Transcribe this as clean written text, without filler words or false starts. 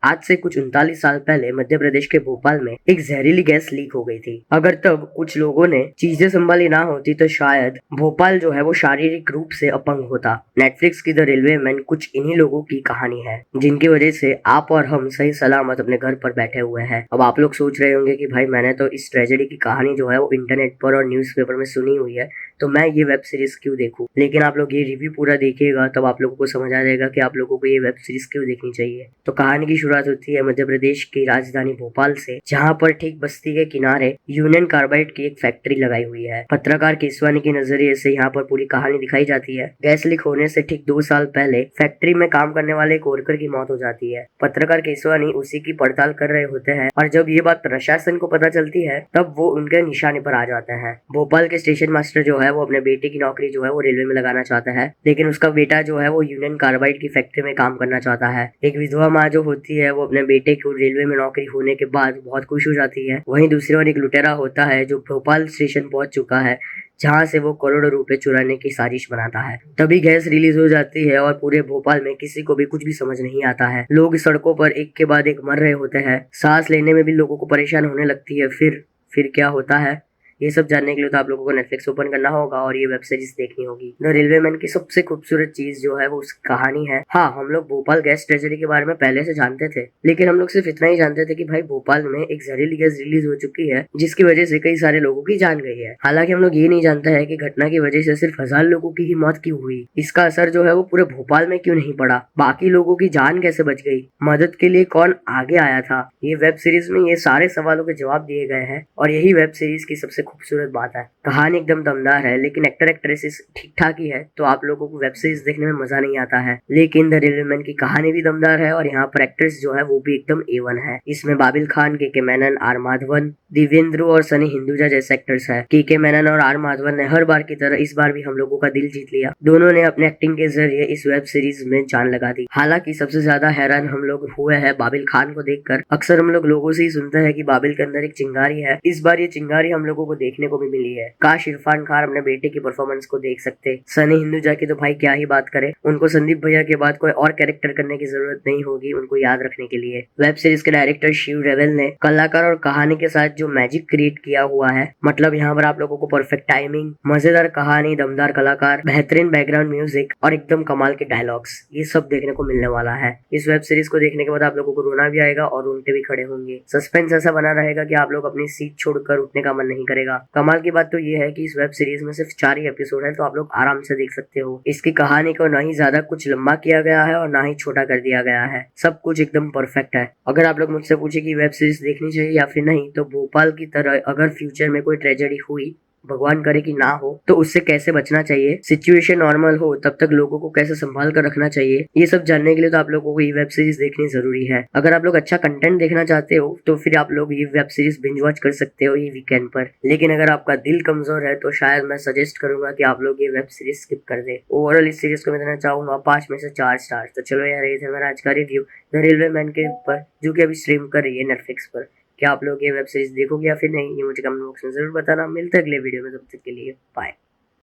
आज से कुछ 39 साल पहले मध्य प्रदेश के भोपाल में एक जहरीली गैस लीक हो गई थी। अगर तब कुछ लोगों ने चीजें संभाली ना होती तो शायद भोपाल जो है वो शारीरिक रूप से अपंग होता। नेटफ्लिक्स की द रेलवे मैन कुछ इन्हीं लोगों की कहानी है जिनकी वजह से आप और हम सही सलामत अपने घर पर बैठे हुए हैं। अब आप लोग सोच रहे होंगे कि भाई मैंने तो इस ट्रेजेडी की कहानी जो है वो इंटरनेट पर और न्यूज़पेपर में सुनी हुई है, तो मैं ये वेब सीरीज क्यों देखूं। लेकिन आप लोग ये रिव्यू पूरा देखिएगा तब आप लोगों को समझ आ जाएगा कि आप लोगों को ये वेब सीरीज क्यों देखनी चाहिए। तो कहानी की शुरुआत होती है मध्य प्रदेश की राजधानी भोपाल से, जहाँ पर ठीक बस्ती के किनारे यूनियन कार्बाइड की एक फैक्ट्री लगाई हुई है। पत्रकार केसवानी के नजरिए से यहाँ पर पूरी कहानी दिखाई जाती है। गैस लीक होने से ठीक 2 साल पहले फैक्ट्री में काम करने वाले एक वर्कर की मौत हो जाती है। पत्रकार केसवानी उसी की पड़ताल कर रहे होते हैं और जब ये बात प्रशासन को पता चलती है तब वो उनके निशाने पर आ जाते हैं। भोपाल के स्टेशन मास्टर जो है वो अपने बेटे की नौकरी जो है वो रेलवे में लगाना चाहता है, लेकिन उसका बेटा जो है वो यूनियन कार्बाइड की फैक्ट्री में काम करना चाहता है। एक विधवा माँ जो होती है वो अपने बेटे को रेलवे में नौकरी होने के बाद बहुत खुश हो जाती है। वहीं दूसरी ओर एक लुटेरा होता है जो भोपाल स्टेशन पहुंच चुका है, जहां से वो करोड़ों रुपए चुराने की साजिश बनाता है। तभी गैस रिलीज हो जाती है और पूरे भोपाल में किसी को भी कुछ भी समझ नहीं आता है। लोग सड़कों पर एक के बाद एक मर रहे होते हैं, सांस लेने में भी लोगों को परेशान होने लगती है। फिर क्या होता है ये सब जानने के लिए तो आप लोगों को नेटफ्लिक्स ओपन करना होगा और ये वेब सीरीज देखनी होगी। द रेलवे मैन की सबसे खूबसूरत चीज जो है वो उसकी कहानी है। हाँ, हम लोग भोपाल गैस ट्रेजेडी के बारे में पहले से जानते थे, लेकिन हम लोग सिर्फ इतना ही जानते थे कि भाई भोपाल में एक जहरीली गैस रिलीज हो चुकी है जिसकी वजह से कई सारे लोगों की जान गई है। हालांकि हम लोग ये नहीं जानते है कि घटना की वजह से सिर्फ 1000 लोगों की ही मौत क्यों हुई, इसका असर जो है वो पूरे भोपाल में क्यों नहीं पड़ा, बाकी लोगों की जान कैसे बच गई, मदद के लिए कौन आगे आया था। ये वेब सीरीज में ये सारे सवालों के जवाब दिए गए हैं और यही वेब सीरीज की सबसे खूबसूरत बात है। कहानी एकदम दमदार है, लेकिन एक्टर एक्ट्रेसेस ठीक ठाक ही है, तो आप लोगों को वेब सीरीज देखने में मजा नहीं आता है। लेकिन द रेलवे मैन की कहानी भी दमदार है और यहाँ पर एक्टर्स जो है वो भी एकदम A1 है। इसमें बाबिल खान, के मेनन, आर माधवन, दिव्येंद्र और सनी हिंदुजा जैसे एक्टर्स है। के मेनन और आर माधवन ने हर बार की तरह इस बार भी हम लोगों का दिल जीत लिया। दोनों ने अपने एक्टिंग के जरिए इस वेब सीरीज में जान लगा दी। हालांकि सबसे ज्यादा हैरान हम लोग हुए हैं बाबिल खान को देखकर। अक्सर हम लोग लोगों से ही सुनते हैं कि बाबिल के अंदर एक चिंगारी है, इस बार ये चिंगारी हम लोगों को देखने को भी मिली है। काश इरफान खान अपने बेटे की परफॉर्मेंस को देख सकते। सनी हिंदुजा की तो भाई क्या ही बात करे, उनको संदीप भैया के बाद कोई और कैरेक्टर करने की जरूरत नहीं होगी उनको याद रखने के लिए। वेब सीरीज के डायरेक्टर शिव रेवल ने कलाकार और कहानी के साथ जो मैजिक क्रिएट किया हुआ है, मतलब यहाँ पर आप लोगों को परफेक्ट टाइमिंग, मजेदार कहानी, दमदार कलाकार, बेहतरीन बैकग्राउंड म्यूजिक और एकदम कमाल के डायलॉग्स, ये सब देखने को मिलने वाला है। इस वेब सीरीज को देखने के बाद आप लोगों को रोना भी आएगा और रोंगटे भी खड़े होंगे। सस्पेंस ऐसा बना रहेगा कि आप लोग अपनी सीट छोड़कर उठने का मन नहीं करेगा। कमाल की बात तो ये है कि इस वेब सीरीज में सिर्फ 4 ही एपिसोड है, तो आप लोग आराम से देख सकते हो। इसकी कहानी को ना ही ज्यादा कुछ लंबा किया गया है और ना ही छोटा कर दिया गया है, सब कुछ एकदम परफेक्ट है। अगर आप लोग मुझसे पूछे कि वेब सीरीज देखनी चाहिए या फिर नहीं, तो भोपाल की तरह अगर फ्यूचर में कोई ट्रेजेडी हुई, भगवान करे कि ना हो, तो उससे कैसे बचना चाहिए, सिचुएशन नॉर्मल हो तब तक लोगों को कैसे संभाल कर रखना चाहिए, ये सब जानने के लिए तो आप लोगों को ये वेब सीरीज देखनी जरूरी है। अगर आप लोग अच्छा कंटेंट देखना चाहते हो तो फिर आप लोग ये वेब सीरीज बिंज वॉच कर सकते हो ये वीकेंड पर। लेकिन अगर आपका दिल कमजोर है तो शायद मैं सजेस्ट करूंगा कि आप लोग ये वेब सीरीज स्किप कर दे। ओवरऑल इस सीरीज को मैं देना चाहूंगा 5 में से 4 स्टार। तो चलो यार, ये था मेरा आज का रिव्यू द रेलवे मैन के ऊपर, जो कि अभी स्ट्रीम कर रही है नेटफ्लिक्स पर। क्या आप लोग ये वेब सीरीज देखोगे या फिर नहीं, ये मुझे कमेंट बॉक्स में जरूर बताना। मिलते हैं अगले वीडियो में, तब तक के लिए बाय।